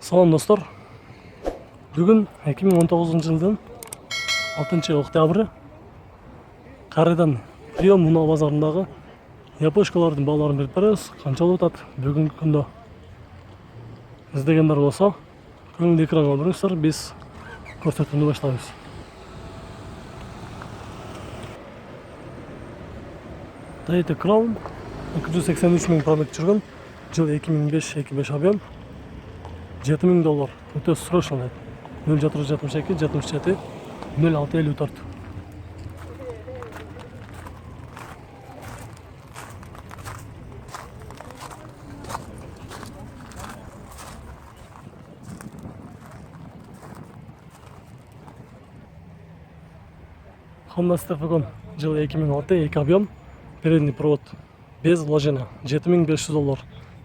Салам достор. Бүгін 2019 жылдың 6 октябры Қарайдан прием мұнай базарындағы япошкалардың бағаларын беріп барамыз. Қаншалы өтады бүгінгі күнде іздегендер болса, көңілді экранға беріңіздер, біз көрсетуді баштаймыз. Toyota Crown 283 мың пробег жүрген, жыл 2005 объем, $7,000. Өте срочно. 0,72, 77, 0654. Honda Stefan жыл 2006, 2 объем, передний провод без вложения, $7,500,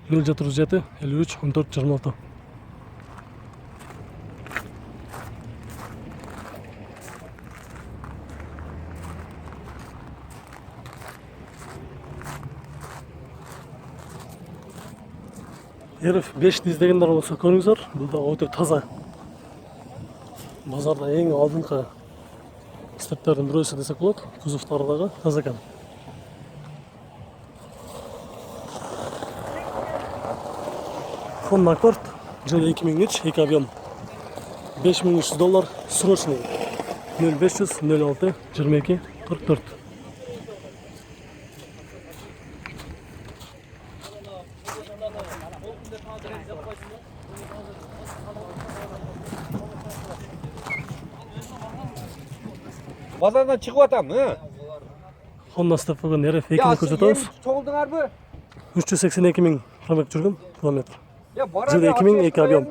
0,47, 53, 14, 26. RF5 іздегендер болса көріңіздер, бұл да өте таза. Базарда ең алдыңғы стептердің бірісі десек болады, кузовтардағы таза екен. Honda Accord, жыл 2003, 2 объем, $5,300, срочный, 0500, 06, 22, 44. Bazardan çıkıp atam mı? Honda Stefan RF2'ni көрсетеміз. Çoğuldun mı? 382 мың пробег жүрген километр. Ya bana Жыл ne 2000, 2 объем,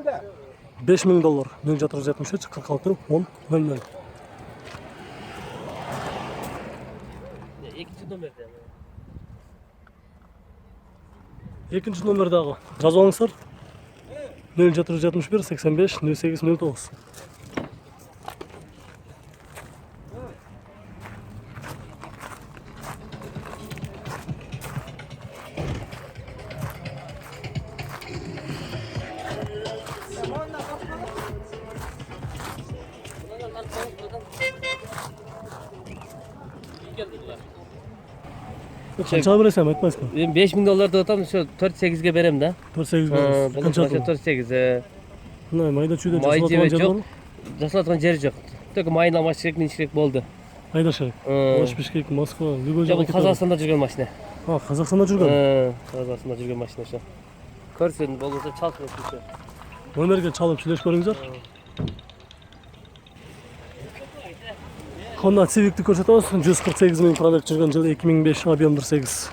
$5,000, 0,73, 46, 10, 00. Екінші номердағы жазып алыңыздар. 0,71, 85, 08, 09. Қаншаға бересің, айтпайсың ба? Ben $5,000 da atam, şu 4-8'e verem da. 4-8 бересің. Қанша Başka атың? 4-8'e. Мына майда чүйден Май жасалатқан жебе жер жоқ. бар? Жасалатқан жері жоқ. Только майын алмаш керек, неш керек болды. Қайда шарик? Ош, Бишкек, Москва, любой Жоқ, жаққа бұл кетеді. Қазақстанда жүрген машина. Қазақстанда жүрген? Қазақстанда жүрген машина şu. Көрсін, болмаса çalsın өтінші. Номерге чалып сөйлесіп көріңіздер. Honda Civic'ті көрсетеміз. 148 мың пробег жүрген, жыл 2005, объем 8.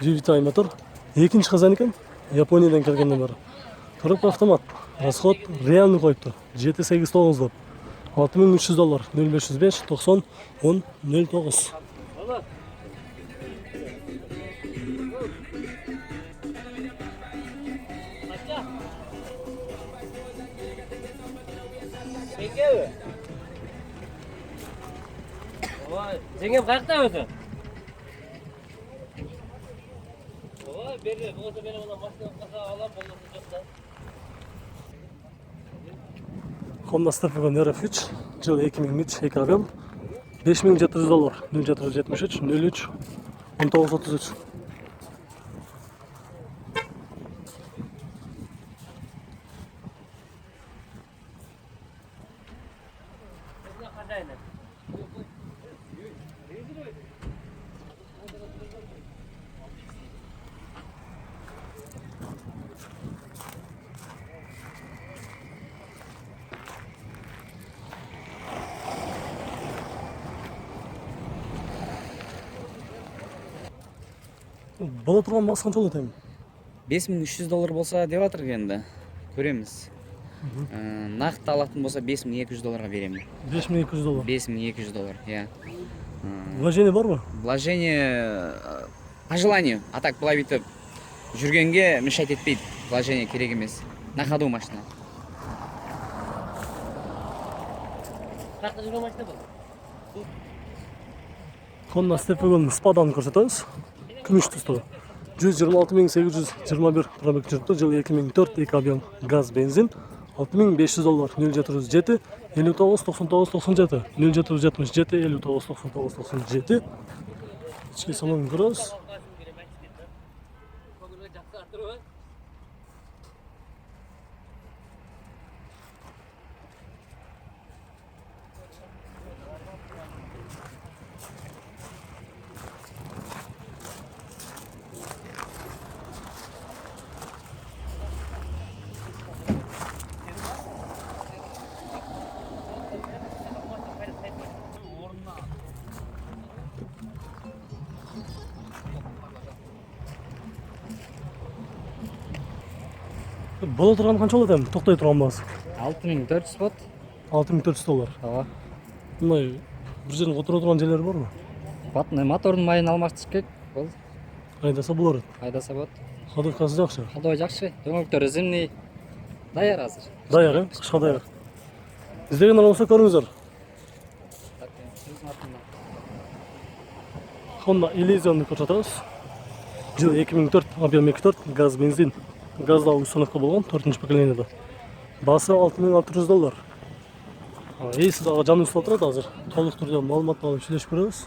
GVTI мотор. Екінші қазан екен, Япониядан келгеннен бері. Коробка автомат. Расход реальный қойыпты. 789 доп. $6,300, 0505, 90, 10, 09. Жеңгем қаяқта өзі? Ой, бері, болса бері мына машина қasa алам, болмаса жоқ та. Honda Stefan RF3, жыл 2003, 2 объем, $5,700, 0,73, 03, 1933. Бола тұрған мас қанша болады екен? $5,300 болса деп жатыр енді. Көреміз. Нақты алатын болса $5,200 беремін. $5,200. $5,200, иә. Вложение бар ма? Вложение по желанию. А так былай бүйтіп жүргенге мешать етпейді. Вложение керек емес. На ходу машина. Қақта жүрген машина бұл? Honda Stefan Spada'nı көрсетеміз. Күміш түсті. 126.821 пробег жүріпті. Жыл 2004, 2 объем газ, бензин. $6.500, 0707 59 99 97, 0777 59 99 97. İçki salon görüyoruz. Бола тұрған қанша болады әм? Тоқтай тұрған басы. 6400 бот. $6.400. Ооба. Мынай бір жердің отыра тұрған жерлері бар ма? Мотордун майын алмаштырыш керек. Бол. Айдаса болар еді. Айдаса болот. Ходовкасы жақсы. Ходой жакшы. Дөңгөлөктөрү зимний. Даяр азыр. Даяр, ә? Қышқа даяр. Іздеген болса көріңіздер. Honda Elysion'ды көрсетеміз. Жыл 2004, объем 2.4, газ, бензин. Газда установка болған, 4-ші поколенияда. Басы $6.600. Есі дағы жаны ұстап тұрады азыр. Толық түрде малыматты алып сөйлесіп көреміз.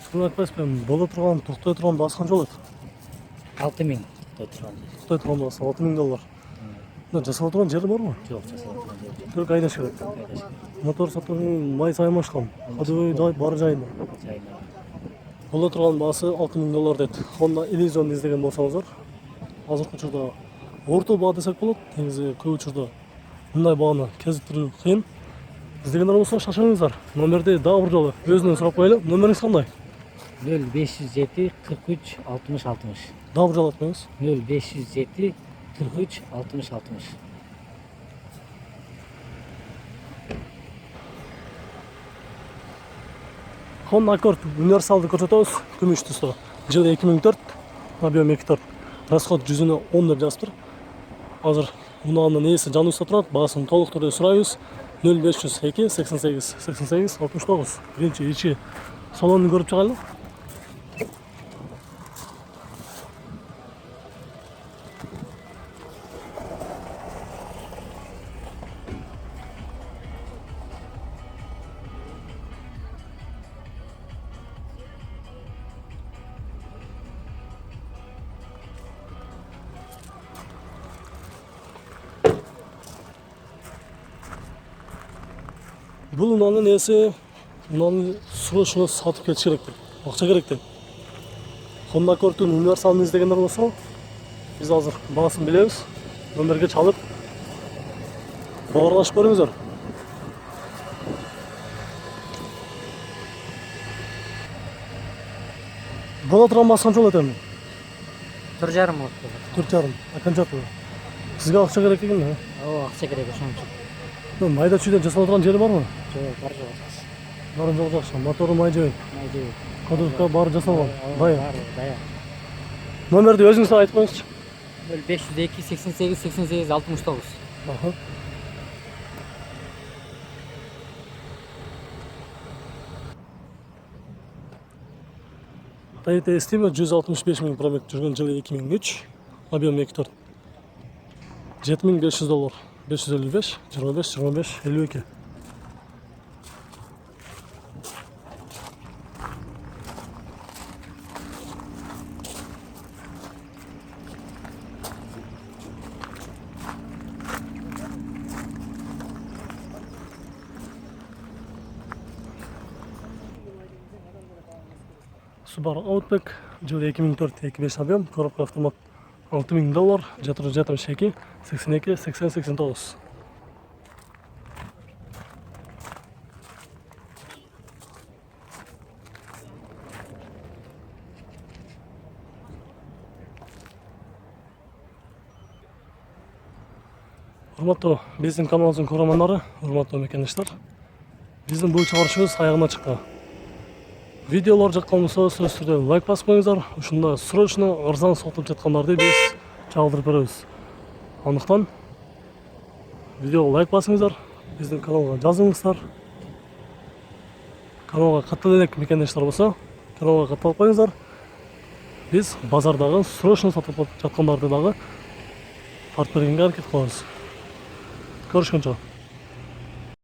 Bunu айтпайсызбен, бола тұрған, тоқтай тұрған басы қанша болады? 6000. Тоқтай тұрған басы $6.000. Жасалып тұрған жері бар ма? Жок, жасалып турган жер. Только айдаш керек. Мотор сатырын май саймашқан. Ходовой бар жайында. Жайында. Бола тұрған басы $6.000 деді. Honda Elysion іздеген болсаңыздар, азыркы учурда орто баа десек болот. Негизи көп учурда мындай бааны кезиктирүү кыйын. Издегендер болсо шашыңыздар. Номерди дагы бир жолу өзүнөн сурап коелу. Номериңиз кандай? 0507 43 60 60. Дагы бир жолу айтыңыз. 0507 43 60 60. Honda Accord универсалды көрсөтөбүз. Күмүш түстө. Жыл 2004, объем 2.4. Расход 100-нө 10 деп жазып тур. Азыр унаанын ээси жаныбызда турат. Баасын толук түрдө сурайбыз. 0502 88 88 69. Биринчи ичи салонун көрүп чыгайлы. Бұл ұнанын есі, ұнанын сұғы сатып кетіш керек деп, ақша керек деп. Honda Accord'un универсалын іздегендер болса, біз азыр бағасын білеміз, номерге чалып, хабарлашып көріңіздер. Бола тұрған басы қанша болады әмін? 4,5 болот. 4,5. Қанша Сізге ақша керек екен, ә? Ооба, акча керек ошончо. Майда чүйден жасалып тұрған жері бар ма? Жок, бар жок. Барын жоқ жақсы. Моторы май жай. Май жей. Ходовка бары жасалған. Даяр. Бар, даяр. Номерді өзіңіз айтып қойыңызшы. 0502 88 88 69. Аха. Toyota Estima 165.000 пробег жүрген жылы 2003. Объем 2.4. $7.500. 555, 25, 25, 52. Subaru Outback, жылы 2004-25 объем, коробка автомат. $6.000, 772, 82, 80, 89. Урматтуу биздин каналыбыздын көрөрмандары, урматтуу мекендештер. Биздин бул чыгарышыбыз аягына чыкты. Видеолор жаккан болсо сөзсүз түрдө лайк басып коюңуздар. Ушунда срочно арзан сатылып жаткандарды биз чагылдырып беребиз. Андыктан видеого лайк басыңыздар, биздин каналга жазылыңыздар. Каналга каттала элек мекендештер болсо, каналга катталып коюңуздар. Биз базардагы срочно сатылып жаткандарды дагы тартып бергенге аракет кылабыз. Көрүшкөнчө.